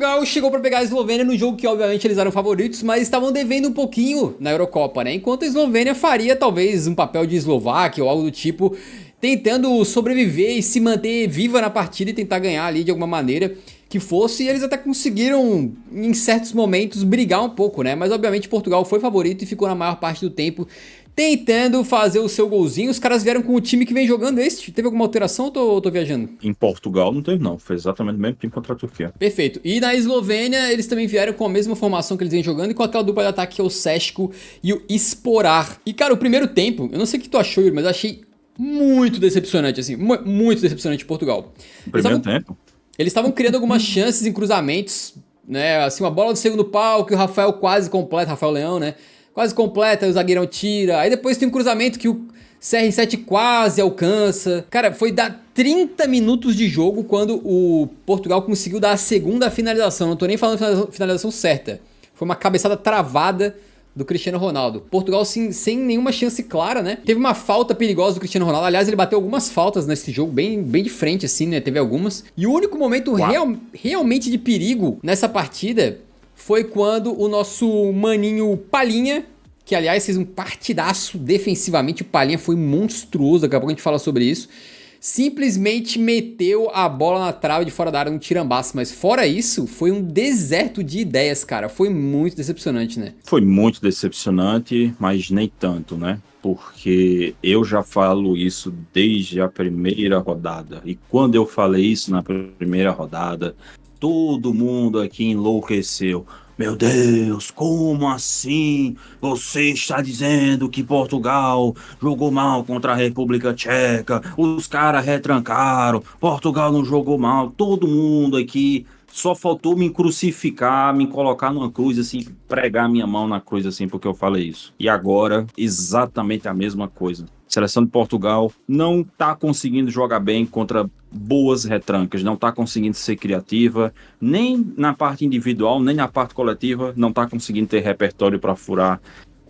Portugal chegou para pegar a Eslovênia no jogo que obviamente eles eram favoritos, mas estavam devendo um pouquinho na Eurocopa, né? Enquanto a Eslovênia faria talvez um papel de Eslováquia ou algo do tipo, tentando sobreviver e se manter viva na partida e tentar ganhar ali de alguma maneira que fosse, e eles até conseguiram em certos momentos brigar um pouco, né? Mas obviamente Portugal foi favorito e ficou na maior parte do tempo tentando fazer o seu golzinho. Os caras vieram com o time que vem jogando esse. Teve alguma alteração ou tô viajando? Em Portugal não teve, não. Foi exatamente o mesmo time contra a Turquia. Perfeito. E na Eslovênia, eles também vieram com a mesma formação que eles vêm jogando e com aquela dupla de ataque que é o Seško e o Sporar. E cara, o primeiro tempo, eu não sei o que tu achou, Yuri, mas eu achei muito decepcionante, assim, muito decepcionante Portugal. No primeiro tempo? Eles estavam criando algumas chances em cruzamentos, né? Assim, uma bola do segundo pau que o Rafael quase completa, Rafael Leão, né? Quase completa, aí o zagueirão tira. Aí depois tem um cruzamento que o CR7 quase alcança. Cara, foi dar 30 minutos de jogo quando o Portugal conseguiu dar a segunda finalização. Não tô nem falando finalização certa. Foi uma cabeçada travada do Cristiano Ronaldo. Portugal sem nenhuma chance clara, né? Teve uma falta perigosa do Cristiano Ronaldo. Aliás, ele bateu algumas faltas nesse jogo, bem de frente, assim, né? Teve algumas. E o único momento realmente de perigo nessa partida foi quando o nosso maninho Palhinha, que aliás fez um partidaço defensivamente, o Palhinha foi monstruoso, daqui a pouco a gente fala sobre isso, simplesmente meteu a bola na trave de fora da área, um tirambaço. Mas fora isso, foi um deserto de ideias, cara. Foi muito decepcionante, né? Foi muito decepcionante, mas nem tanto, né? Porque eu já falo isso desde a primeira rodada. E quando eu falei isso na primeira rodada, todo mundo aqui enlouqueceu. Meu Deus, como assim? Você está dizendo que Portugal jogou mal contra a República Tcheca? Os caras retrancaram, Portugal não jogou mal. Todo mundo aqui só faltou me crucificar, me colocar numa cruz assim, pregar minha mão na cruz assim, porque eu falei isso. E agora, exatamente a mesma coisa. A seleção de Portugal não está conseguindo jogar bem contra boas retrancas, não está conseguindo ser criativa, nem na parte individual, nem na parte coletiva, não está conseguindo ter repertório para furar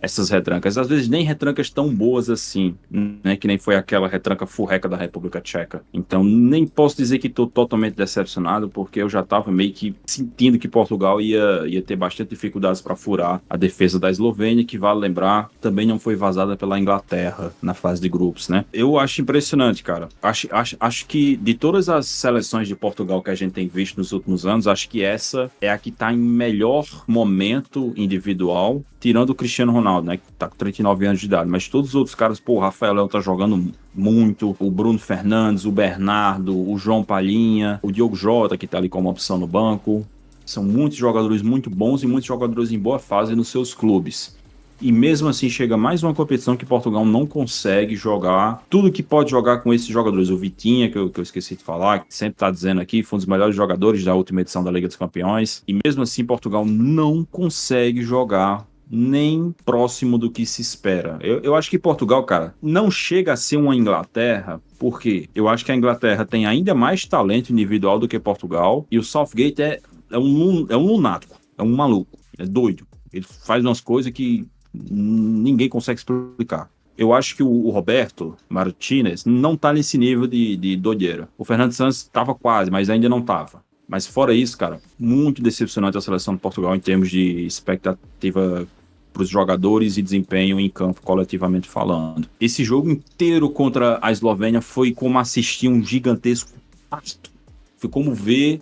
essas retrancas. Às vezes nem retrancas tão boas assim, né? Que nem foi aquela retranca furreca da República Tcheca. Então nem posso dizer que estou totalmente decepcionado, porque eu já estava meio que sentindo que Portugal ia ter bastante dificuldades para furar a defesa da Eslovênia, que vale lembrar, também não foi vazada pela Inglaterra na fase de grupos, né? Eu acho impressionante, cara. Acho que de todas as seleções de Portugal que a gente tem visto nos últimos anos, acho que essa é a que está em melhor momento individual, tirando o Cristiano Ronaldo, né, que tá com 39 anos de idade, mas todos os outros caras, pô, o Rafael Leão tá jogando muito, o Bruno Fernandes, o Bernardo, o João Palhinha, o Diogo Jota, que tá ali como opção no banco, são muitos jogadores muito bons e muitos jogadores em boa fase nos seus clubes. E mesmo assim chega mais uma competição que Portugal não consegue jogar tudo que pode jogar com esses jogadores. O Vitinha, que eu esqueci de falar, que sempre tá dizendo aqui, foi um dos melhores jogadores da última edição da Liga dos Campeões. E mesmo assim Portugal não consegue jogar nem próximo do que se espera. Eu acho que Portugal, cara, não chega a ser uma Inglaterra, porque eu acho que a Inglaterra tem ainda mais talento individual do que Portugal, e o Southgate é um lunático, é um maluco, é doido. Ele faz umas coisas que ninguém consegue explicar. Eu acho que o Roberto Martínez não tá nesse nível de doideira. O Fernando Santos estava quase, mas ainda não estava. Mas fora isso, cara, muito decepcionante a seleção de Portugal em termos de expectativa para os jogadores e desempenho em campo, coletivamente falando. Esse jogo inteiro contra a Eslovênia foi como assistir um gigantesco pasto. Foi como ver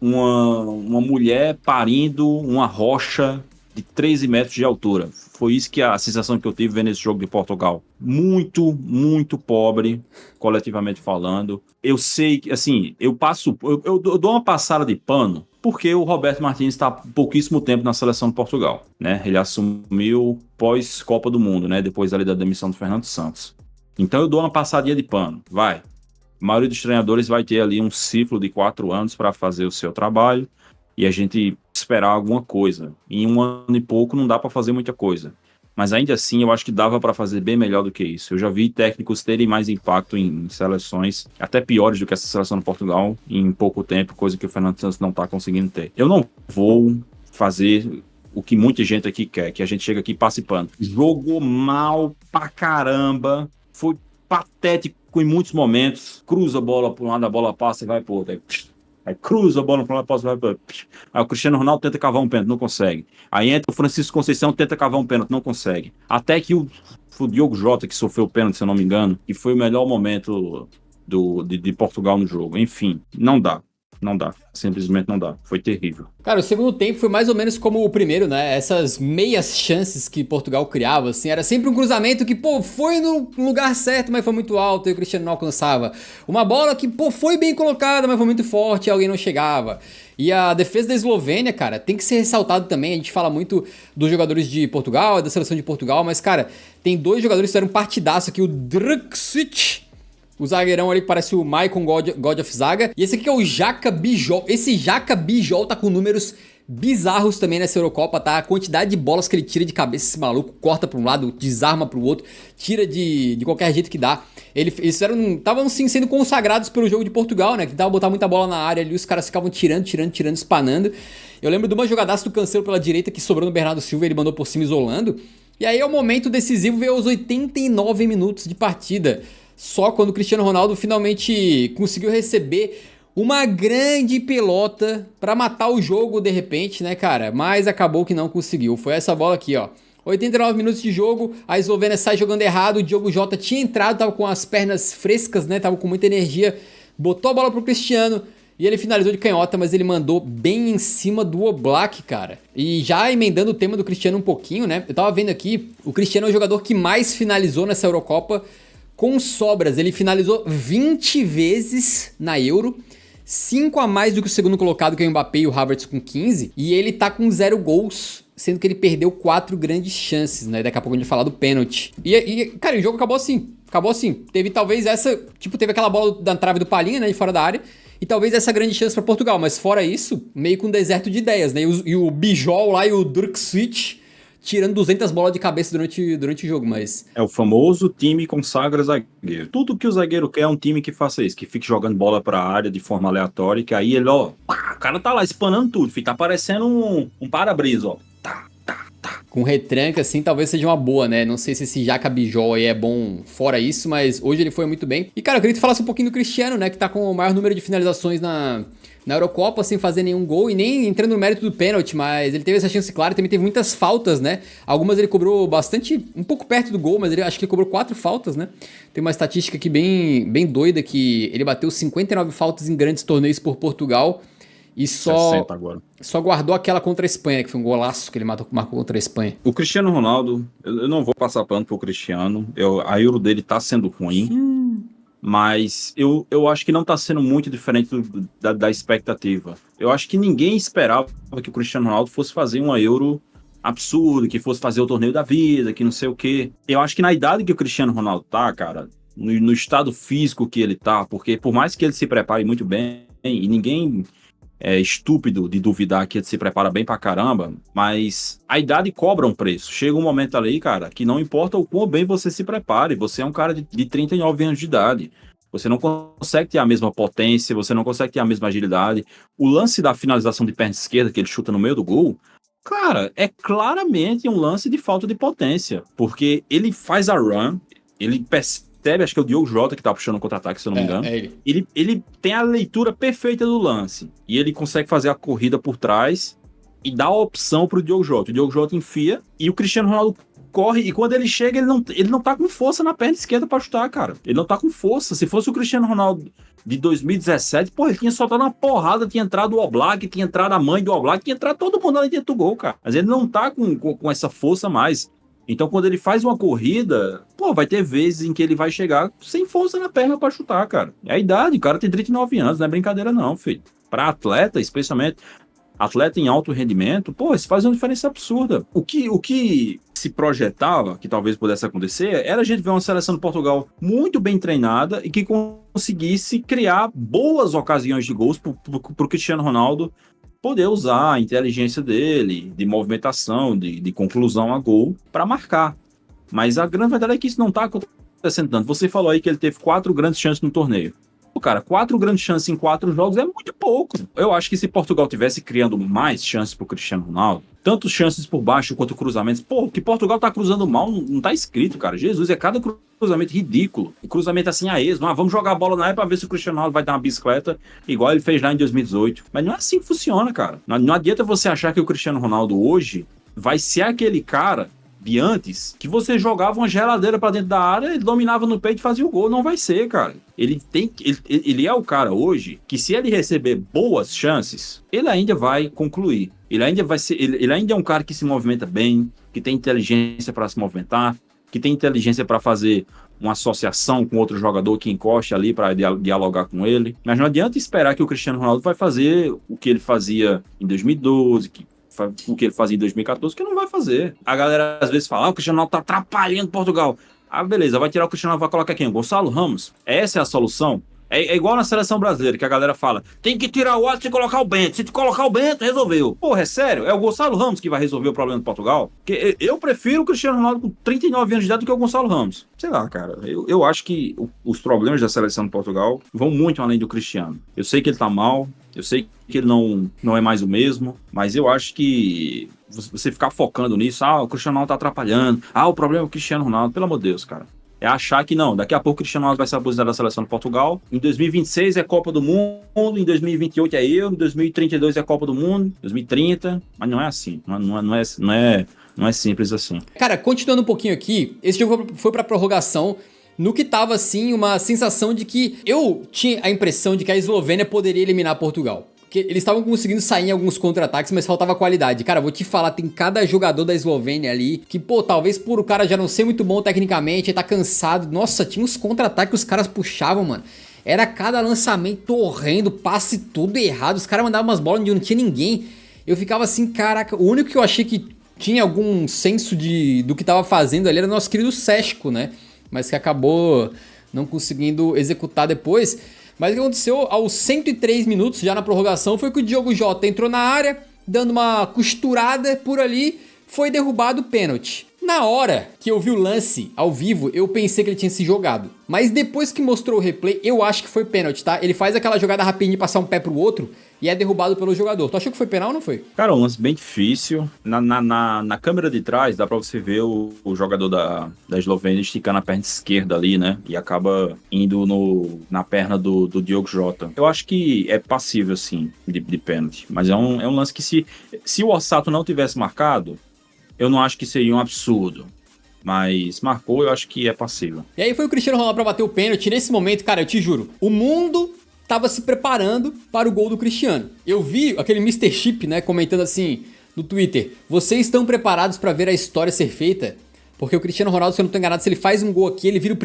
uma mulher parindo uma rocha de 13 metros de altura. Foi isso que a sensação que eu tive vendo esse jogo de Portugal. Muito, muito pobre, coletivamente falando. Eu sei que, assim, eu dou uma passada de pano, porque o Roberto Martínez está há pouquíssimo tempo na seleção de Portugal, né? Ele assumiu pós-Copa do Mundo, né? Depois ali da demissão do Fernando Santos. Então eu dou uma passadinha de pano, vai. A maioria dos treinadores vai ter ali um ciclo de 4 anos para fazer o seu trabalho e a gente esperar alguma coisa. Em 1 ano e pouco não dá para fazer muita coisa. Mas ainda assim, eu acho que dava para fazer bem melhor do que isso. Eu já vi técnicos terem mais impacto em seleções, até piores do que essa seleção do Portugal, em pouco tempo, coisa que o Fernando Santos não está conseguindo ter. Eu não vou fazer o que muita gente aqui quer, que a gente chega aqui participando. Jogou mal pra caramba, foi patético em muitos momentos, cruza a bola para um lado, a bola passa e vai pro outro. Aí cruza a bola para lá, passa, aí o Cristiano Ronaldo tenta cavar um pênalti, não consegue. Aí entra o Francisco Conceição, tenta cavar um pênalti, não consegue. Até que o Diogo Jota, que sofreu o pênalti, se eu não me engano, e foi o melhor momento de Portugal no jogo. Enfim, não dá. Não dá. Simplesmente não dá. Foi terrível. Cara, o segundo tempo foi mais ou menos como o primeiro, né? Essas meias chances que Portugal criava, assim, era sempre um cruzamento que, pô, foi no lugar certo, mas foi muito alto e o Cristiano não alcançava. Uma bola que, pô, foi bem colocada, mas foi muito forte e alguém não chegava. E a defesa da Eslovênia, cara, tem que ser ressaltado também. A gente fala muito dos jogadores de Portugal, da seleção de Portugal, mas, cara, tem dois jogadores que fizeram um partidaço aqui, o Drxic. O zagueirão ali que parece o Maicon God of Zaga. E esse aqui é o Jaka Bijol. Esse Jaka Bijol tá com números bizarros também nessa Eurocopa, tá? A quantidade de bolas que ele tira de cabeça, esse maluco, corta pra um lado, desarma pro outro, tira de qualquer jeito que dá. Eles estavam sim sendo consagrados pelo jogo de Portugal, né? Que tava botar muita bola na área ali, os caras ficavam tirando, espanando. Eu lembro de uma jogadaça do Cancelo pela direita que sobrou no Bernardo Silva, ele mandou por cima isolando. E aí é o momento decisivo, veio aos 89 minutos de partida. Só quando o Cristiano Ronaldo finalmente conseguiu receber uma grande pelota pra matar o jogo de repente, né, cara? Mas acabou que não conseguiu. Foi essa bola aqui, ó. 89 minutos de jogo, a Eslovênia sai jogando errado, o Diogo Jota tinha entrado, tava com as pernas frescas, né? Tava com muita energia, botou a bola pro Cristiano e ele finalizou de canhota, mas ele mandou bem em cima do Oblak, cara. E já emendando o tema do Cristiano um pouquinho, né? Eu tava vendo aqui, o Cristiano é o jogador que mais finalizou nessa Eurocopa com sobras. Ele finalizou 20 vezes na Euro, 5 a mais do que o segundo colocado, que é o Mbappé e o Havertz com 15, e ele tá com 0 gols, sendo que ele perdeu 4 grandes chances, né? Daqui a pouco a gente vai falar do pênalti. Cara, o jogo acabou assim. Teve talvez essa, tipo, teve aquela bola da trave do Palhinha, né, de fora da área, e talvez essa grande chance pra Portugal, mas fora isso, meio com um deserto de ideias, né? E o Bijol lá e o Drxic tirando 200 bolas de cabeça durante o jogo, mas... É o famoso time consagra zagueiro. Tudo que o zagueiro quer é um time que faça isso, que fique jogando bola pra área de forma aleatória, que aí ele, ó, o cara tá lá espanando tudo, filho, tá parecendo um para-brisa, ó. Com retranca, assim, talvez seja uma boa, né? Não sei se esse Jaka Bijol aí é bom fora isso, mas hoje ele foi muito bem. E, cara, eu queria que tu falasse um pouquinho do Cristiano, né? Que tá com o maior número de finalizações na Eurocopa, sem fazer nenhum gol e nem entrando no mérito do pênalti, mas ele teve essa chance clara e também teve muitas faltas, né? Algumas ele cobrou bastante, um pouco perto do gol, mas ele acho que ele cobrou 4 faltas, né? Tem uma estatística aqui bem doida que ele bateu 59 faltas em grandes torneios por Portugal e só guardou aquela contra a Espanha, que foi um golaço que ele marcou contra a Espanha. O Cristiano Ronaldo, eu não vou passar pano pro Cristiano, a Euro dele tá sendo ruim. Mas eu acho que não está sendo muito diferente da expectativa. Eu acho que ninguém esperava que o Cristiano Ronaldo fosse fazer uma Euro absurda, que fosse fazer o torneio da vida, que não sei o quê. Eu acho que na idade que o Cristiano Ronaldo tá, cara, no estado físico que ele tá, porque por mais que ele se prepare muito bem, e ninguém é estúpido de duvidar que ele se prepara bem pra caramba, mas a idade cobra um preço. Chega um momento ali, cara, que não importa o quão bem você se prepare, você é um cara de 39 anos de idade. Você não consegue ter a mesma potência, você não consegue ter a mesma agilidade. O lance da finalização de perna esquerda, que ele chuta no meio do gol, cara, é claramente um lance de falta de potência, porque ele faz a run, ele percebe, acho que é o Diogo Jota que tá puxando o contra-ataque, se eu não me engano. Ele tem a leitura perfeita do lance. E ele consegue fazer a corrida por trás e dá a opção pro Diogo Jota. O Diogo Jota enfia e o Cristiano Ronaldo corre. E quando ele chega, ele não tá com força na perna esquerda pra chutar, cara. Ele não tá com força. Se fosse o Cristiano Ronaldo de 2017, pô, ele tinha soltado uma porrada, tinha entrado o Oblak, tinha entrado a mãe do Oblak, tinha entrado todo mundo ali dentro do gol, cara. Mas ele não tá com essa força mais. Então, quando ele faz uma corrida, pô, vai ter vezes em que ele vai chegar sem força na perna pra chutar, cara. É a idade, o cara tem 39 anos, não é brincadeira não, filho. Pra atleta, especialmente atleta em alto rendimento, pô, isso faz uma diferença absurda. O que se projetava, que talvez pudesse acontecer, era a gente ver uma seleção de Portugal muito bem treinada e que conseguisse criar boas ocasiões de gols pro Cristiano Ronaldo poder usar a inteligência dele, de movimentação, de conclusão a gol, para marcar. Mas a grande verdade é que isso não está acontecendo tanto. Você falou aí que ele teve 4 grandes chances no torneio. cara. 4 grandes chances em 4 jogos é muito pouco. Eu acho que se Portugal tivesse criando mais chances pro Cristiano Ronaldo, tanto chances por baixo quanto cruzamentos, pô, que Portugal tá cruzando mal, não tá escrito, cara. Jesus, é cada cruzamento ridículo. E cruzamento assim a esmo. Vamos jogar a bola na área pra ver se o Cristiano Ronaldo vai dar uma bicicleta, igual ele fez lá em 2018. Mas não é assim que funciona, cara. Não adianta você achar que o Cristiano Ronaldo hoje vai ser aquele cara de antes, que você jogava uma geladeira pra dentro da área, ele dominava no peito e fazia o gol. Não vai ser, cara. Ele é o cara hoje que, se ele receber boas chances, ele ainda vai concluir. Ele ainda é um cara que se movimenta bem, que tem inteligência para se movimentar, que tem inteligência para fazer uma associação com outro jogador que encoste ali para dialogar com ele. Mas não adianta esperar que o Cristiano Ronaldo vai fazer o que ele fazia em 2012, o que ele fazia em 2014, que não vai fazer. A galera às vezes fala, o Cristiano Ronaldo tá atrapalhando Portugal. Ah, beleza, vai tirar o Cristiano Ronaldo, vai colocar quem? Gonçalo Ramos? Essa é a solução? É igual na seleção brasileira, que a galera fala, tem que tirar o Alisson e colocar o Bento. Se colocar o Bento, resolveu. Porra, é sério? É o Gonçalo Ramos que vai resolver o problema do Portugal? Porque eu prefiro o Cristiano Ronaldo com 39 anos de idade do que o Gonçalo Ramos. Sei lá, cara. Eu acho que os problemas da seleção de Portugal vão muito além do Cristiano. Eu sei que ele tá mal, eu sei que ele não é mais o mesmo, mas eu acho que você ficar focando nisso, o Cristiano Ronaldo tá atrapalhando, o problema é o Cristiano Ronaldo, pelo amor de Deus, cara. É achar que não, daqui a pouco o Cristiano Ronaldo vai se aposentar da seleção de Portugal, em 2026 é Copa do Mundo, em 2028 é Euro, em 2032 é Copa do Mundo, 2030, mas não é assim, não é simples assim. Cara, continuando um pouquinho aqui, esse jogo foi pra prorrogação, no que tava assim uma sensação de que eu tinha a impressão de que a Eslovênia poderia eliminar Portugal. Porque eles estavam conseguindo sair em alguns contra-ataques, mas faltava qualidade. Cara, vou te falar, tem cada jogador da Eslovênia ali que, pô, talvez por o cara já não ser muito bom tecnicamente, tá cansado. Nossa, tinha uns contra-ataques que os caras puxavam, mano. Era cada lançamento horrendo, passe tudo errado. Os caras mandavam umas bolas onde não tinha ninguém. Eu ficava assim, caraca, o único que eu achei que tinha algum senso do que tava fazendo ali era o nosso querido Seško, né? Mas que acabou não conseguindo executar depois. Mas o que aconteceu aos 103 minutos, já na prorrogação, foi que o Diogo Jota entrou na área, dando uma costurada por ali, foi derrubado o pênalti. Na hora que eu vi o lance ao vivo, eu pensei que ele tinha se jogado. Mas depois que mostrou o replay, eu acho que foi pênalti, tá? Ele faz aquela jogada rapidinha de passar um pé pro outro e é derrubado pelo jogador. Tu achou que foi penal ou não foi? Cara, um lance bem difícil. Na câmera de trás, dá pra você ver o jogador da Eslovênia esticando a perna esquerda ali, né? E acaba indo na perna do Diogo Jota. Eu acho que é passível, sim, de pênalti. Mas é um lance que se o Ossato não tivesse marcado, eu não acho que seria um absurdo. Mas marcou, eu acho que é passível. E aí foi o Cristiano Ronaldo pra bater o pênalti. Nesse momento, cara, eu te juro, o mundo tava se preparando para o gol do Cristiano. Eu vi aquele Mr. Chip, né, comentando assim no Twitter: vocês estão preparados para ver a história ser feita? Porque o Cristiano Ronaldo, se eu não tô enganado, se ele faz um gol aqui, ele vira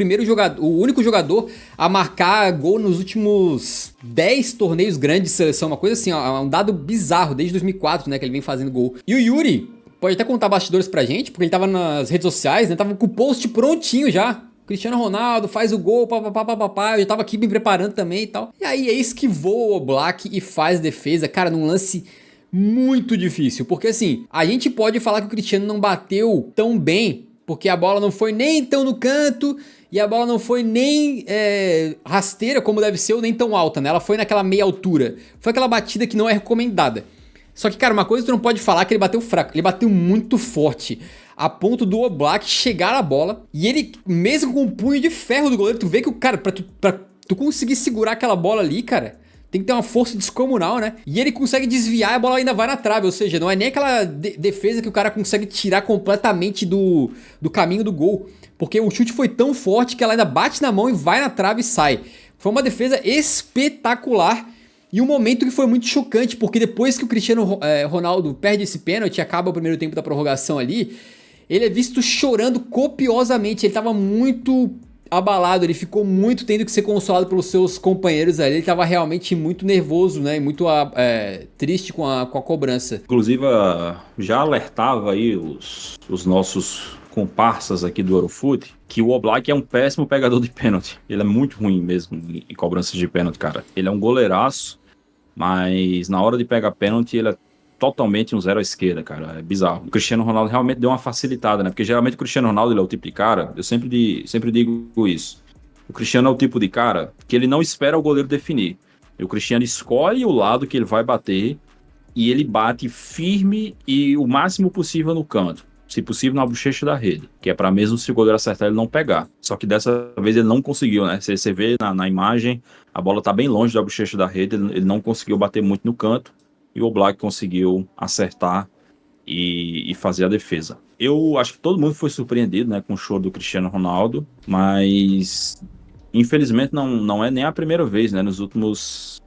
o único jogador a marcar gol nos últimos 10 torneios grandes de seleção. Uma coisa assim, ó, um dado bizarro, desde 2004, né, que ele vem fazendo gol. E o Yuri pode até contar bastidores pra gente, porque ele tava nas redes sociais, né, tava com o post prontinho já. Cristiano Ronaldo faz o gol, papapá, eu já tava aqui me preparando também e tal. E aí, eis que voa o Oblak e faz defesa, cara, num lance muito difícil. Porque assim, a gente pode falar que o Cristiano não bateu tão bem, porque a bola não foi nem tão no canto e a bola não foi nem rasteira como deve ser ou nem tão alta, né? Ela foi naquela meia altura. Foi aquela batida que não é recomendada. Só que, cara, uma coisa que tu não pode falar é que ele bateu fraco. Ele bateu muito forte, a ponto do Oblak chegar na bola. E ele, mesmo com o punho de ferro do goleiro, tu vê que o cara, pra tu conseguir segurar aquela bola ali, cara, tem que ter uma força descomunal, né? E ele consegue desviar e a bola ainda vai na trave. Ou seja, não é nem aquela defesa que o cara consegue tirar completamente do caminho do gol. Porque o chute foi tão forte que ela ainda bate na mão e vai na trave e sai. Foi uma defesa espetacular. E um momento que foi muito chocante, porque depois que o Cristiano Ronaldo perde esse pênalti, acaba o primeiro tempo da prorrogação ali, ele é visto chorando copiosamente. Ele tava muito abalado, ele ficou muito tendo que ser consolado pelos seus companheiros ali. Ele tava realmente muito nervoso, né? E muito triste com a cobrança. Inclusive, já alertava aí os nossos comparsas aqui do Eurofute que o Oblak é um péssimo pegador de pênalti. Ele é muito ruim mesmo em cobranças de pênalti, cara. Ele é um goleiraço, mas na hora de pegar pênalti ele é totalmente um zero à esquerda, cara. É bizarro. O Cristiano Ronaldo realmente deu uma facilitada, né? Porque geralmente o Cristiano Ronaldo ele é o tipo de cara, eu sempre digo isso. O Cristiano é o tipo de cara que ele não espera o goleiro definir. E o Cristiano escolhe o lado que ele vai bater e ele bate firme e o máximo possível no canto. Se possível, na bochecha da rede, que é para mesmo se o goleiro acertar ele não pegar. Só que dessa vez ele não conseguiu, né? Você vê na imagem, a bola tá bem longe da bochecha da rede, ele não conseguiu bater muito no canto e o Oblak conseguiu acertar e fazer a defesa. Eu acho que todo mundo foi surpreendido, né, com o show do Cristiano Ronaldo, mas infelizmente não é nem a primeira vez, né, nas últimas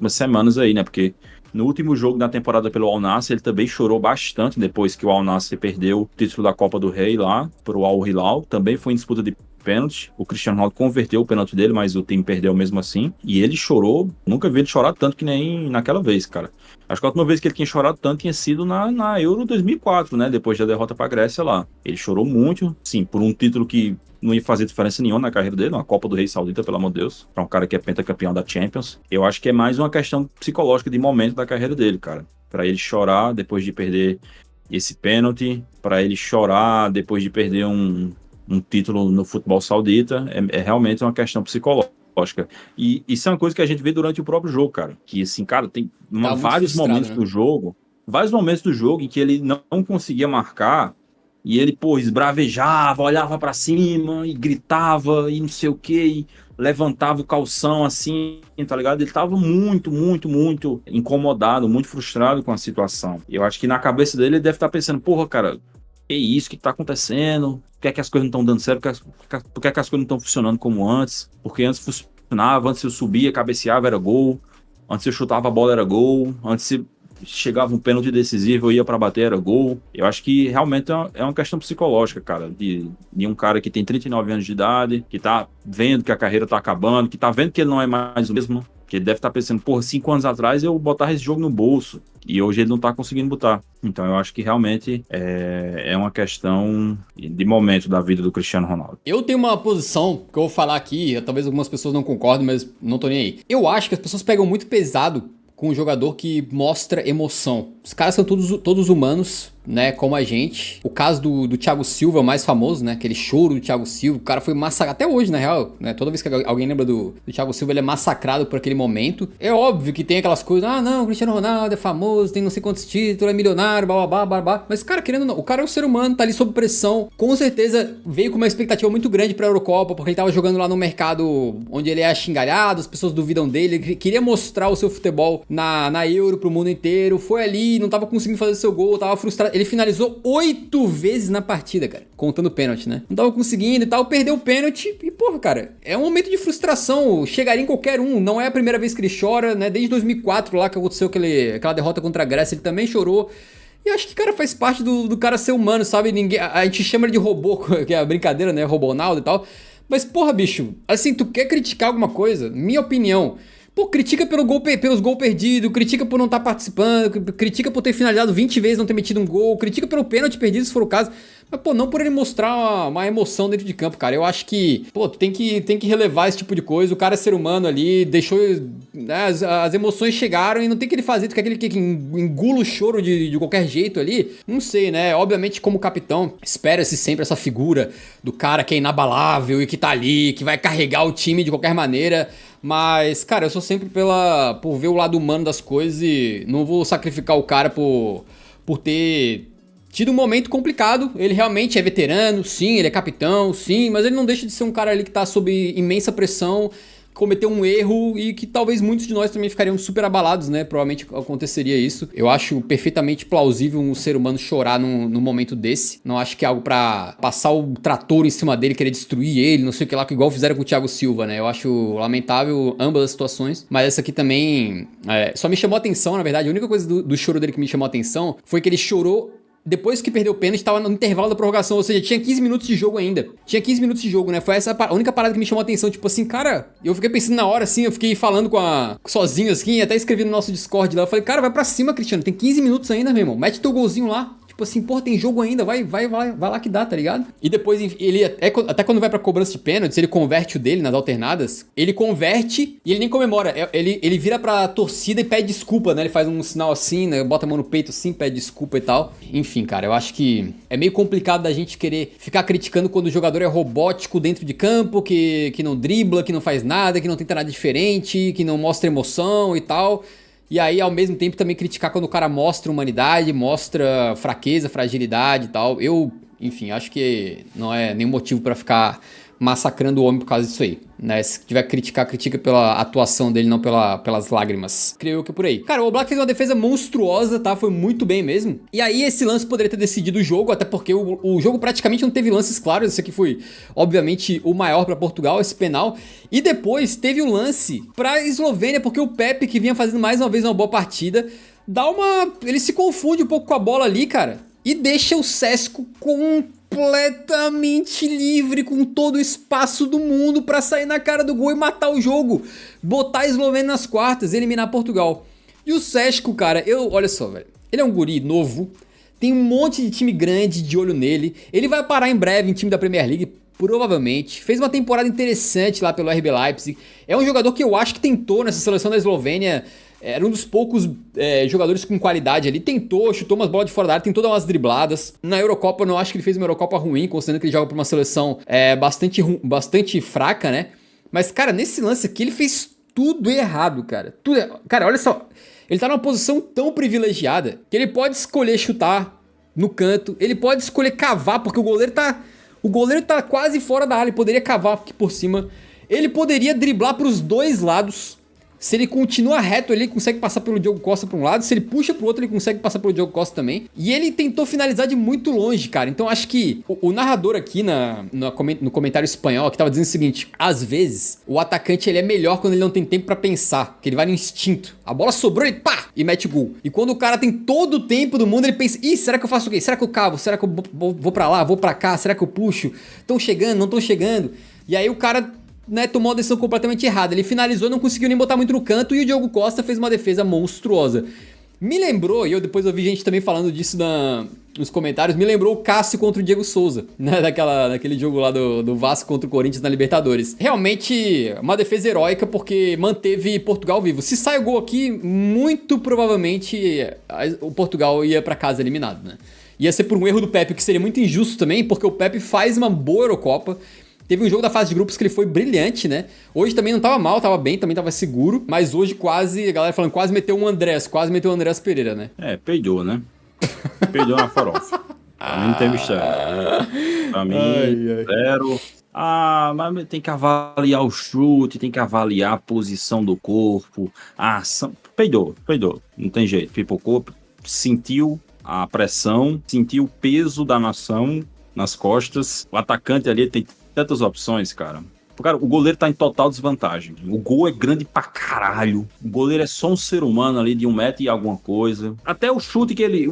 semanas aí, né, porque no último jogo da temporada pelo Al Nassr, ele também chorou bastante depois que o Al Nassr perdeu o título da Copa do Rei lá pro Al Hilal. Também foi em disputa de pênalti. O Cristiano Ronaldo converteu o pênalti dele, mas o time perdeu mesmo assim. E ele chorou. Nunca vi ele chorar tanto que nem naquela vez, cara. Acho que a última vez que ele tinha chorado tanto tinha sido na Euro 2004, né? Depois da derrota pra Grécia lá. Ele chorou muito, sim, por um título que não ia fazer diferença nenhuma na carreira dele, uma Copa do Rei Saudita, pelo amor de Deus, pra um cara que é pentacampeão da Champions. Eu acho que é mais uma questão psicológica de momento da carreira dele, cara. Pra ele chorar depois de perder esse pênalti, pra ele chorar depois de perder um título no futebol saudita, é realmente uma questão psicológica. E isso é uma coisa que a gente vê durante o próprio jogo, cara. Que, assim, cara, tem vários momentos, né, vários momentos do jogo em que ele não conseguia marcar. E ele, pô, esbravejava, olhava pra cima e gritava e não sei o que, e levantava o calção assim, tá ligado? Ele tava muito, muito, muito incomodado, muito frustrado com a situação. Eu acho que na cabeça dele ele deve estar pensando, porra, cara, que isso, o que tá acontecendo? Por que é que as coisas não estão dando certo? Por que é que as coisas não estão funcionando como antes? Porque antes funcionava, antes eu subia, cabeceava, era gol. Antes eu chutava a bola, era gol. Antes chegava um pênalti decisivo, eu ia pra bater, era gol. Eu acho que realmente é uma questão psicológica, cara, de um cara que tem 39 anos de idade, que tá vendo que a carreira tá acabando, que tá vendo que ele não é mais o mesmo, que ele deve estar pensando, porra, 5 anos atrás eu botava esse jogo no bolso, e hoje ele não tá conseguindo botar. Então eu acho que realmente é uma questão de momento da vida do Cristiano Ronaldo. Eu tenho uma posição que eu vou falar aqui, talvez algumas pessoas não concordem, mas não tô nem aí. Eu acho que as pessoas pegam muito pesado com um jogador que mostra emoção. Os caras são todos humanos, né, como a gente. O caso do Thiago Silva é o mais famoso, né, aquele choro do Thiago Silva, o cara foi massacrado, até hoje, na real, né, toda vez que alguém lembra do Thiago Silva, ele é massacrado por aquele momento. É óbvio que tem aquelas coisas, não, o Cristiano Ronaldo é famoso, tem não sei quantos títulos, é milionário, babá, mas, cara, querendo ou não, o cara é um ser humano, tá ali sob pressão, com certeza veio com uma expectativa muito grande pra Eurocopa, porque ele tava jogando lá no mercado onde ele é xingalhado, as pessoas duvidam dele, ele queria mostrar o seu futebol na Euro pro mundo inteiro, foi ali, não tava conseguindo fazer seu gol, tava frustrado. Ele finalizou 8 vezes na partida, cara, contando o pênalti, né? Não tava conseguindo e tal, perdeu o pênalti e, porra, cara, é um momento de frustração, chegaria em qualquer um, não é a primeira vez que ele chora, né? Desde 2004 lá que aconteceu aquela derrota contra a Grécia, ele também chorou. E acho que, cara, faz parte do cara ser humano, sabe? A gente chama ele de robô, que é a brincadeira, né? Robonaldo e tal. Mas, porra, bicho, assim, tu quer criticar alguma coisa? Minha opinião, pô, critica pelos gols perdidos, critica por não estar participando, critica por ter finalizado 20 vezes, não ter metido um gol, critica pelo pênalti perdido, se for o caso. Mas, pô, não por ele mostrar uma emoção dentro de campo, cara. Eu acho que, pô, tu tem que relevar esse tipo de coisa. O cara é ser humano ali, deixou, né, as emoções chegaram e não tem que ele fazer. Tu quer que ele engula o choro de qualquer jeito ali? Não sei, né? Obviamente, como capitão, espera-se sempre essa figura do cara que é inabalável e que tá ali, que vai carregar o time de qualquer maneira. Mas, cara, eu sou sempre por ver o lado humano das coisas e não vou sacrificar o cara por ter tido um momento complicado. Ele realmente é veterano, sim, ele é capitão, sim, mas ele não deixa de ser um cara ali que tá sob imensa pressão, cometeu um erro e que talvez muitos de nós também ficariam super abalados, né? Provavelmente aconteceria isso. Eu acho perfeitamente plausível um ser humano chorar num momento desse. Não acho que é algo pra passar o trator em cima dele, querer destruir ele, não sei o que lá, que igual fizeram com o Thiago Silva, né? Eu acho lamentável ambas as situações, mas essa aqui também só me chamou a atenção, na verdade. A única coisa do choro dele que me chamou a atenção foi que ele chorou depois que perdeu o pênalti, tava no intervalo da prorrogação, ou seja, tinha 15 minutos de jogo ainda. Tinha 15 minutos de jogo, né? Foi essa a única parada que me chamou a atenção. Tipo assim, cara, eu fiquei pensando na hora, assim, eu fiquei falando sozinho, assim, até escrevi no nosso Discord lá. Eu falei, cara, vai pra cima, Cristiano, tem 15 minutos ainda, meu irmão. Mete teu golzinho lá. Tipo assim, porra, tem jogo ainda, vai lá que dá, tá ligado? E depois, ele até quando vai pra cobrança de pênaltis, ele converte o dele nas alternadas, ele converte e ele nem comemora. Ele vira pra torcida e pede desculpa, né? Ele faz um sinal assim, né? Bota a mão no peito assim, pede desculpa e tal. Enfim, cara, eu acho que é meio complicado da gente querer ficar criticando quando o jogador é robótico dentro de campo, que não dribla, que não faz nada, que não tenta nada diferente, que não mostra emoção e tal. E aí, ao mesmo tempo, também criticar quando o cara mostra humanidade, mostra fraqueza, fragilidade e tal. Enfim, acho que não é nenhum motivo pra ficar massacrando o homem por causa disso aí, né? Se tiver que criticar, critica pela atuação dele, não pelas lágrimas. Creio eu que é por aí. Cara, o Oblak fez uma defesa monstruosa, tá? Foi muito bem mesmo. E aí esse lance poderia ter decidido o jogo, até porque o jogo praticamente não teve lances claros. Esse aqui foi, obviamente, o maior pra Portugal, esse penal. E depois teve um lance pra Eslovênia, porque o Pepe, que vinha fazendo mais uma vez uma boa partida, ele se confunde um pouco com a bola ali, cara, e deixa o Šeško completamente livre, com todo o espaço do mundo pra sair na cara do gol e matar o jogo, botar a Eslovênia nas quartas, eliminar Portugal. E o Šeško, cara, olha só, velho, ele é um guri novo, tem um monte de time grande de olho nele, ele vai parar em breve em time da Premier League, provavelmente, fez uma temporada interessante lá pelo RB Leipzig, é um jogador que eu acho que tentou nessa seleção da Eslovênia. Era um dos poucos jogadores com qualidade ali. Chutou umas bolas de fora da área, tentou dar umas dribladas. Na Eurocopa, eu não acho que ele fez uma Eurocopa ruim, considerando que ele joga pra uma seleção bastante fraca, né? Mas, cara, nesse lance aqui, ele fez tudo errado, cara. Cara, olha só. Ele tá numa posição tão privilegiada que ele pode escolher chutar no canto, ele pode escolher cavar, porque o goleiro tá quase fora da área, ele poderia cavar aqui por cima. Ele poderia driblar pros dois lados. Se ele continua reto, ele consegue passar pelo Diogo Costa pra um lado. Se ele puxa pro outro, ele consegue passar pelo Diogo Costa também. E ele tentou finalizar de muito longe, cara. Então acho que o narrador aqui no comentário espanhol que tava dizendo o seguinte: às vezes o atacante ele é melhor quando ele não tem tempo pra pensar, que ele vai no instinto. A bola sobrou, ele pá! E mete gol. E quando o cara tem todo o tempo do mundo, ele pensa: ih, será que eu faço o quê? Será que eu cavo? Será que eu vou pra lá? Vou pra cá? Será que eu puxo? Tão chegando? Não tão chegando? E aí o cara, né, tomou uma decisão completamente errada. Ele finalizou, não conseguiu nem botar muito no canto, e o Diogo Costa fez uma defesa monstruosa. Me lembrou, e eu depois ouvi gente também falando disso nos comentários, me lembrou o Cássio contra o Diego Souza, né, daquele jogo lá do Vasco contra o Corinthians na Libertadores. Realmente, uma defesa heróica, porque manteve Portugal vivo. Se sai o gol aqui, muito provavelmente o Portugal ia pra casa eliminado, né? Ia ser por um erro do Pepe, que seria muito injusto também, porque o Pepe faz uma boa Eurocopa. Teve um jogo da fase de grupos que ele foi brilhante, né? Hoje também não tava mal, tava bem, também tava seguro. Mas hoje a galera falando, quase meteu o Andrés Pereira, né? Peidou, né? Peidou na farofa. Pra mim não tem mistério. Pra mim, zero. Mas tem que avaliar o chute, tem que avaliar a posição do corpo, a ação. Peidou. Não tem jeito. Pipocou, sentiu a pressão, sentiu o peso da nação nas costas. O atacante ali tem tantas opções, cara. Cara, o goleiro tá em total desvantagem. O gol é grande pra caralho. O goleiro é só um ser humano ali de 1 metro e alguma coisa. Até o chute que ele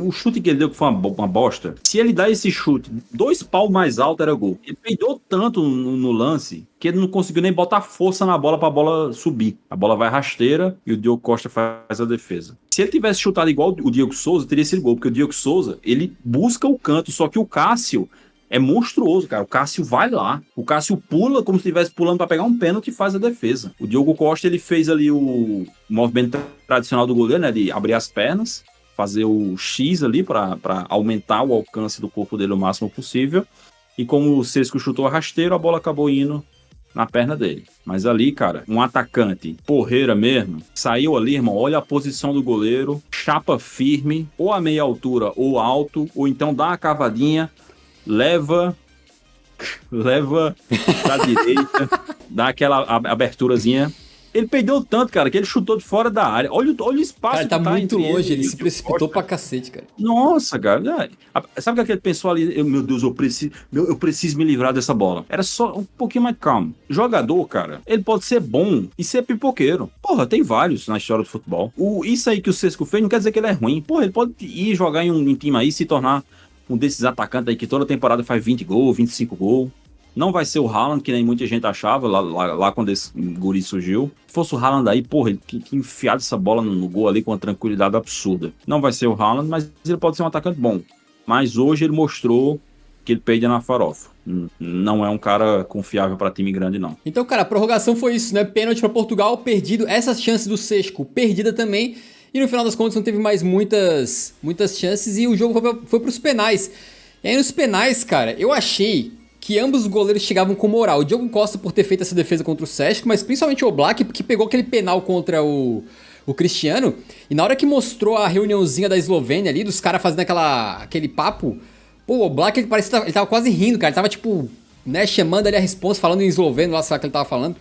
deu, que foi uma bosta. Se ele dá esse chute 2 pau mais alto, era gol. Ele peidou tanto no lance que ele não conseguiu nem botar força na bola pra bola subir. A bola vai rasteira e o Diogo Costa faz a defesa. Se ele tivesse chutado igual o Diego Souza, teria sido gol. Porque o Diego Souza, ele busca o canto. Só que o Cássio é monstruoso, cara. O Cássio vai lá. O Cássio pula como se estivesse pulando para pegar um pênalti e faz a defesa. O Diogo Costa, ele fez ali o movimento tradicional do goleiro, né? De abrir as pernas, fazer o X ali para aumentar o alcance do corpo dele o máximo possível. E como o Šeško chutou a rasteiro, a bola acabou indo na perna dele. Mas ali, cara, um atacante porreira mesmo, saiu ali, irmão, olha a posição do goleiro, chapa firme, ou a meia altura ou alto, ou então dá uma cavadinha, leva pra direita, dá aquela aberturazinha. Ele perdeu tanto, cara, que ele chutou de fora da área. Olha o espaço. Cara, tá muito longe, ele se precipitou pra cacete, cara. Nossa, cara. Sabe o que ele pensou ali? Meu Deus, eu preciso me livrar dessa bola. Era só um pouquinho mais calmo. Jogador, cara, ele pode ser bom e ser pipoqueiro. Porra, tem vários na história do futebol. Isso aí que o Šeško fez não quer dizer que ele é ruim. Porra, ele pode ir jogar em um time aí e se tornar um desses atacantes aí que toda temporada faz 20 gols, 25 gols. Não vai ser o Haaland, que nem muita gente achava lá quando esse guri surgiu. Se fosse o Haaland aí, porra, ele tinha enfiado essa bola no gol ali com uma tranquilidade absurda. Não vai ser o Haaland, mas ele pode ser um atacante bom. mas hoje ele mostrou que ele peida na farofa. Não é um cara confiável para time grande, não. Então, cara, a prorrogação foi isso, né? Pênalti pra Portugal, perdido. Essa chance do Sesco, perdida também. E no final das contas não teve mais muitas chances e o jogo foi pros penais. E aí nos penais, cara, eu achei que ambos os goleiros chegavam com moral. O Diogo Costa por ter feito essa defesa contra o Sesco, mas principalmente o Oblak, que pegou aquele penal contra o Cristiano. E na hora que mostrou a reuniãozinha da Eslovênia ali, dos caras fazendo aquele papo, pô, o Oblak, ele parecia ele tava quase rindo, cara. Ele tava tipo, né, chamando ali a responsa, falando em esloveno, lá sei lá que ele tava falando.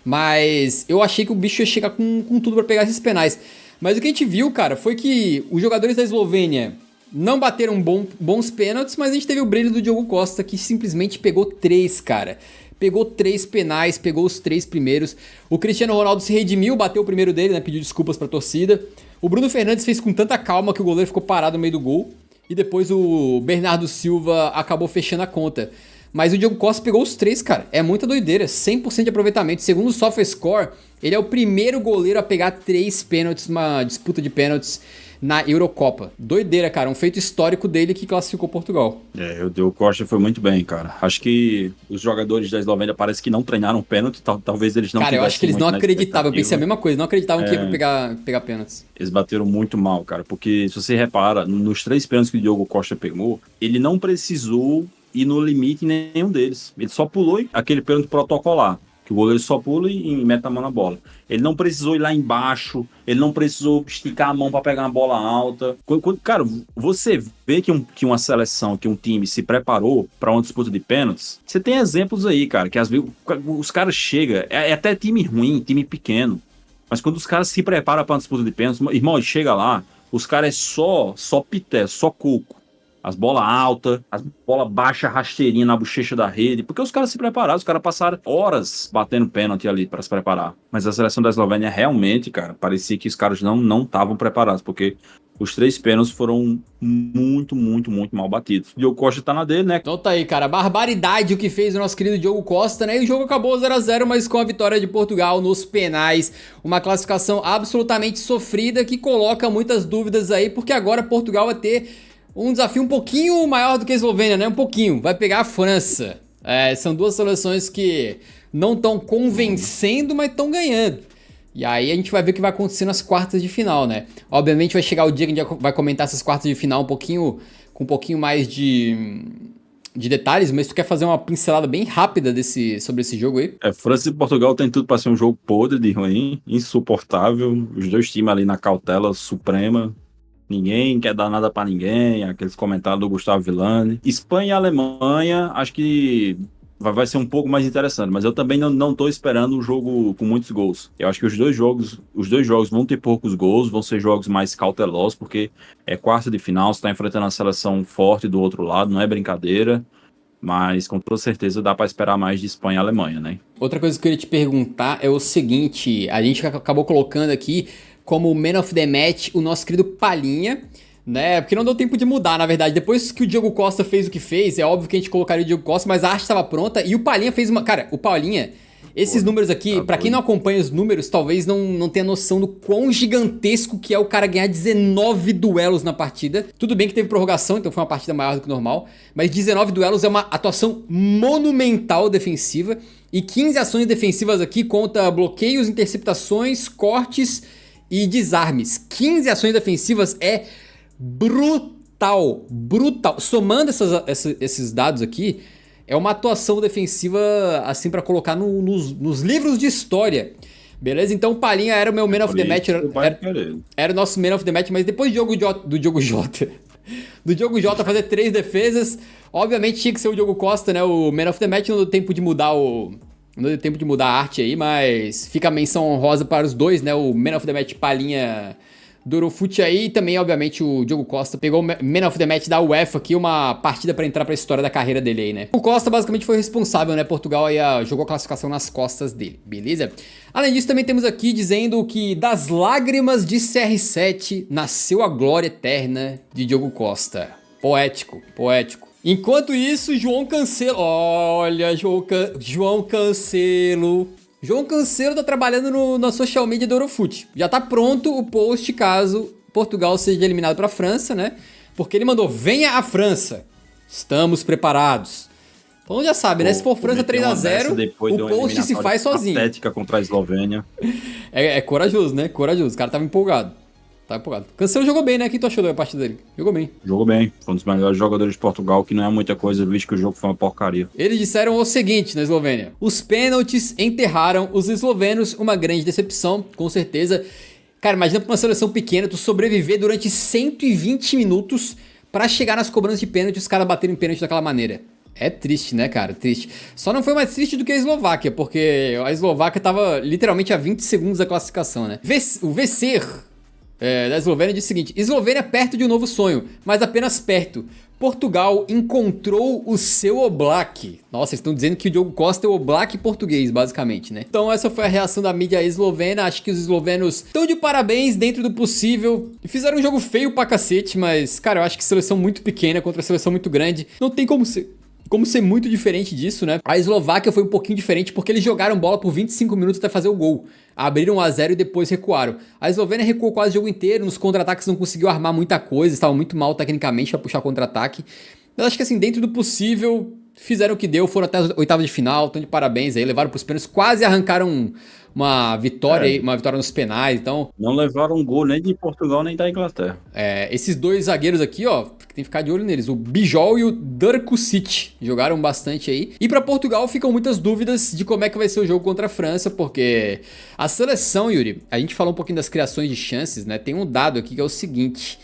Mas eu achei que o bicho ia chegar com tudo pra pegar esses penais. Mas o que a gente viu, cara, foi que os jogadores da Eslovênia não bateram bons pênaltis, mas a gente teve o brilho do Diogo Costa, que simplesmente pegou 3, cara. Pegou 3 penais, pegou os 3 primeiros. O Cristiano Ronaldo se redimiu, bateu o primeiro dele, né? Pediu desculpas pra torcida. O Bruno Fernandes fez com tanta calma que o goleiro ficou parado no meio do gol. E depois o Bernardo Silva acabou fechando a conta. Mas o Diogo Costa pegou os 3, cara. É muita doideira. 100% de aproveitamento. Segundo o SofaScore, ele é o primeiro goleiro a pegar 3 pênaltis, uma disputa de pênaltis na Eurocopa. Doideira, cara. Um feito histórico dele que classificou Portugal. O Diogo Costa foi muito bem, cara. Acho que os jogadores da Eslovênia parece que não treinaram pênalti. Talvez eles não Cara, eu acho que eles não acreditavam. Eu pensei a mesma coisa. Não acreditavam que ia pegar pênaltis. Eles bateram muito mal, cara. Porque se você repara, nos 3 pênaltis que o Diogo Costa pegou, ele não precisou ir no limite em nenhum deles. Ele só pulou aquele pênalti protocolar, que o goleiro só pula e mete a mão na bola. Ele não precisou ir lá embaixo, ele não precisou esticar a mão para pegar uma bola alta. Cara, você vê que uma seleção, que um time se preparou para uma disputa de pênaltis, você tem exemplos aí, cara, que às vezes os caras chegam, é até time ruim, time pequeno, mas quando os caras se preparam para uma disputa de pênaltis, irmão, chega lá, os caras é só pité, só coco. As bolas altas, as bolas baixa, rasteirinha na bochecha da rede, porque os caras se prepararam, os caras passaram horas batendo pênalti ali para se preparar. Mas a seleção da Eslovênia realmente, cara, parecia que os caras não estavam preparados, porque os 3 pênaltis foram muito mal batidos. O Diogo Costa tá na dele, né? Então tá aí, cara. Barbaridade o que fez o nosso querido Diogo Costa, né? E o jogo acabou 0-0, mas com a vitória de Portugal nos penais. Uma classificação absolutamente sofrida que coloca muitas dúvidas aí, porque agora Portugal vai ter um desafio um pouquinho maior do que a Eslovênia, né? Um pouquinho. Vai pegar a França. São 2 seleções que não estão convencendo, mas estão ganhando. E aí a gente vai ver o que vai acontecer nas quartas de final, né? Obviamente vai chegar o dia que a gente vai comentar essas quartas de final com um pouquinho mais de detalhes, mas tu quer fazer uma pincelada bem rápida sobre esse jogo aí? França e Portugal tem tudo para ser um jogo podre de ruim, insuportável. Os 2 times ali na cautela suprema. Ninguém quer dar nada pra ninguém, aqueles comentários do Gustavo Villani. Espanha e Alemanha, acho que vai ser um pouco mais interessante, mas eu também não tô esperando um jogo com muitos gols. Eu acho que os dois jogos vão ter poucos gols, vão ser jogos mais cautelosos, porque é quarta de final, você tá enfrentando a seleção forte do outro lado, não é brincadeira, mas com toda certeza dá pra esperar mais de Espanha e Alemanha, né? Outra coisa que eu queria te perguntar é o seguinte, a gente acabou colocando aqui como Man of the Match o nosso querido Palhinha, né? Porque não deu tempo de mudar, na verdade. Depois que o Diogo Costa fez o que fez, é óbvio que a gente colocaria o Diogo Costa, mas a arte estava pronta e o Palhinha fez uma... Cara, o Palhinha, esses números aqui, pra quem não acompanha os números, talvez não tenha noção do quão gigantesco que é o cara ganhar 19 duelos na partida. Tudo bem que teve prorrogação, então foi uma partida maior do que normal, mas 19 duelos é uma atuação monumental defensiva e 15 ações defensivas aqui conta bloqueios, interceptações, cortes e desarmes. 15 ações defensivas é brutal. Somando esses dados aqui, é uma atuação defensiva assim pra colocar nos livros de história. Beleza? Então o Palhinha era o meu Man of the Match. Era o nosso Man of the Match, mas depois do Diogo Jota fazer 3 defesas, obviamente tinha que ser o Diogo Costa, né? O Man of the Match. Não deu tempo de mudar a arte aí, mas fica a menção honrosa para os 2, né? O Man of the Match Palhinha do Eurofute aí e também, obviamente, o Diogo Costa pegou o Man of the Match da UEFA aqui, uma partida para entrar para a história da carreira dele aí, né? O Costa basicamente foi responsável, né? Portugal aí jogou a classificação nas costas dele, beleza? Além disso, também temos aqui dizendo que das lágrimas de CR7 nasceu a glória eterna de Diogo Costa. Poético. Enquanto isso, João Cancelo... Olha, João Cancelo... João Cancelo tá trabalhando na social media do Eurofute. Já tá pronto o post caso Portugal seja eliminado pra França, né? Porque ele mandou, venha a França, estamos preparados. Então já sabe, né? Se for França 3-0, o post se faz sozinho. Patética contra a Eslovênia. É corajoso, né? Corajoso. O cara tava empolgado. Cancelo jogou bem, né? O que tu achou da partida dele? Jogou bem. Jogou bem. Foi um dos melhores jogadores de Portugal, que não é muita coisa, visto que o jogo foi uma porcaria. Eles disseram o seguinte na Eslovênia. Os pênaltis enterraram os eslovenos, uma grande decepção, com certeza. Cara, imagina pra uma seleção pequena, tu sobreviver durante 120 minutos pra chegar nas cobranças de pênalti e os caras baterem pênalti daquela maneira. É triste, né, cara? Triste. Só não foi mais triste do que a Eslováquia, porque a Eslováquia tava literalmente a 20 segundos da classificação, né? O VC da Eslovênia diz o seguinte: Eslovênia perto de um novo sonho, mas apenas perto. Portugal encontrou o seu Oblak. Nossa, eles estão dizendo que o Diogo Costa é o Oblak português, basicamente, né? Então essa foi a reação da mídia eslovena. Acho que os eslovenos estão de parabéns dentro do possível. Fizeram um jogo feio pra cacete, mas, cara, eu acho que seleção muito pequena contra seleção muito grande. Não tem como ser muito diferente disso, né? A Eslováquia foi um pouquinho diferente porque eles jogaram bola por 25 minutos até fazer o gol. Abriram 1-0 e depois recuaram. A Eslovênia recuou quase o jogo inteiro, nos contra-ataques não conseguiu armar muita coisa, estavam muito mal tecnicamente pra puxar contra-ataque. Mas acho que assim, dentro do possível, fizeram o que deu, foram até as oitavas de final, estão de parabéns aí, levaram pros pênaltis, quase arrancaram uma vitória nos penais, então... Não levaram um gol nem de Portugal nem da Inglaterra. Esses dois zagueiros aqui, ó, tem que ficar de olho neles, o Bijol e o Drkusic, jogaram bastante aí. E pra Portugal ficam muitas dúvidas de como é que vai ser o jogo contra a França, porque a seleção, Yuri, a gente falou um pouquinho das criações de chances, né, tem um dado aqui que é o seguinte: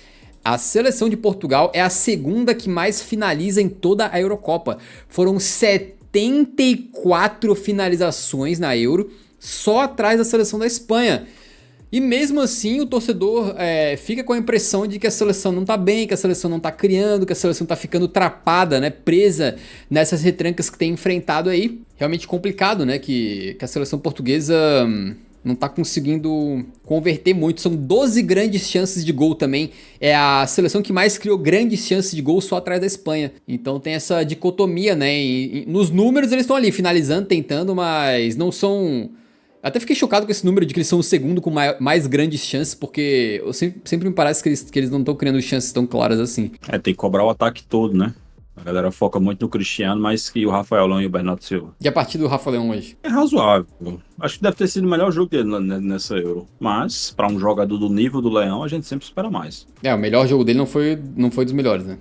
a seleção de Portugal é a segunda que mais finaliza em toda a Eurocopa. Foram 74 finalizações na Euro, só atrás da seleção da Espanha. E mesmo assim o torcedor fica com a impressão de que a seleção não tá bem, que a seleção não tá criando, que a seleção tá ficando trapada, né, presa nessas retrancas que tem enfrentado aí. Realmente complicado, né, que a seleção portuguesa não tá conseguindo converter muito. São 12 grandes chances de gol também. É a seleção que mais criou grandes chances de gol, só atrás da Espanha. Então tem essa dicotomia, né? Nos números eles estão ali finalizando, tentando, mas não são... Até fiquei chocado com esse número de que eles são o segundo com mais grandes chances, porque sempre me parece que eles não estão criando chances tão claras assim. Tem que cobrar o ataque todo, né? A galera foca muito no Cristiano, mas que o Rafael Leão e o Bernardo Silva. E a partida do Rafael Leão hoje? É razoável. Acho que deve ter sido o melhor jogo dele nessa Euro. Mas, para um jogador do nível do Leão, a gente sempre espera mais. O melhor jogo dele não foi dos melhores, né?